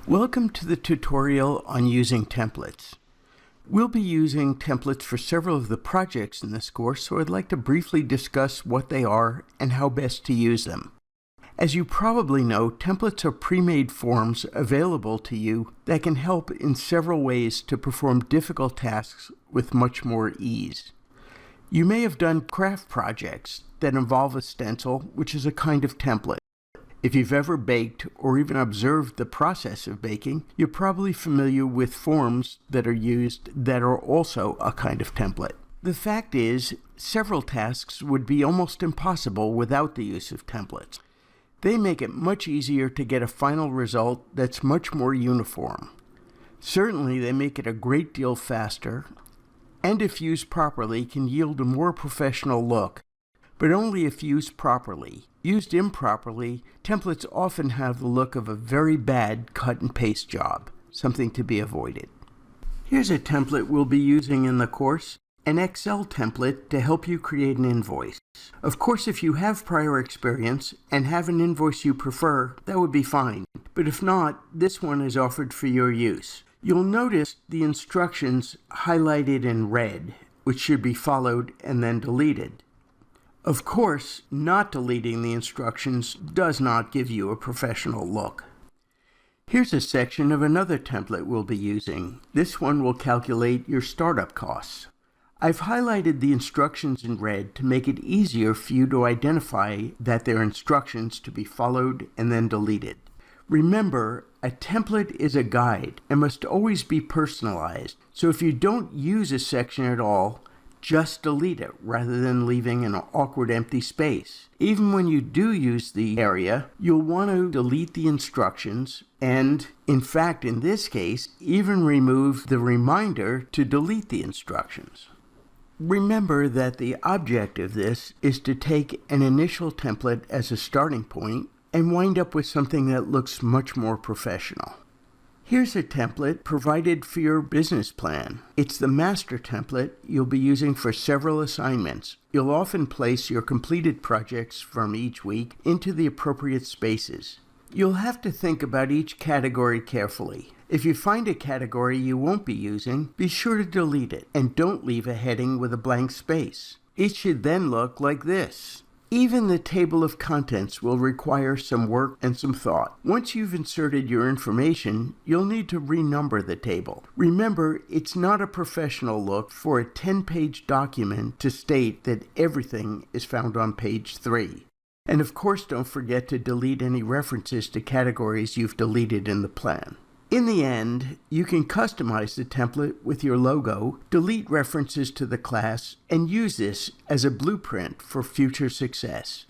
Welcome to the tutorial on using templates. We'll be using templates for several of the projects in this course, so I'd like to briefly discuss what they are and how best to use them. As you probably know, templates are pre-made forms available to you that can help in several ways to perform difficult tasks with much more ease. You may have done craft projects that involve a stencil, which is a kind of template. If you've ever baked or even observed the process of baking, you're probably familiar with forms that are used that are also a kind of template. The fact is, several tasks would be almost impossible without the use of templates. They make it much easier to get a final result that's much more uniform. Certainly, they make it a great deal faster, and if used properly, can yield a more professional look, but only if used properly. Used improperly, templates often have the look of a very bad cut and paste job, something to be avoided. Here's a template we'll be using in the course, an Excel template to help you create an invoice. Of course, if you have prior experience and have an invoice you prefer, that would be fine, but if not, this one is offered for your use. You'll notice the instructions highlighted in red, which should be followed and then deleted. Of course, not deleting the instructions does not give you a professional look. Here's a section of another template we'll be using. This one will calculate your startup costs. I've highlighted the instructions in red to make it easier for you to identify that they're instructions to be followed and then deleted. Remember, a template is a guide and must always be personalized, so if you don't use a section at all, just delete it rather than leaving an awkward empty space. Even when you do use the area, you'll want to delete the instructions and, in fact, in this case, even remove the reminder to delete the instructions. Remember that the object of this is to take an initial template as a starting point and wind up with something that looks much more professional. Here's a template provided for your business plan. It's the master template you'll be using for several assignments. You'll often place your completed projects from each week into the appropriate spaces. You'll have to think about each category carefully. If you find a category you won't be using, be sure to delete it and don't leave a heading with a blank space. It should then look like this. Even the table of contents will require some work and some thought. Once you've inserted your information, you'll need to renumber the table. Remember, it's not a professional look for a 10-page document to state that everything is found on page 3. And of course, don't forget to delete any references to categories you've deleted in the plan. In the end, you can customize the template with your logo, delete references to the class, and use this as a blueprint for future success.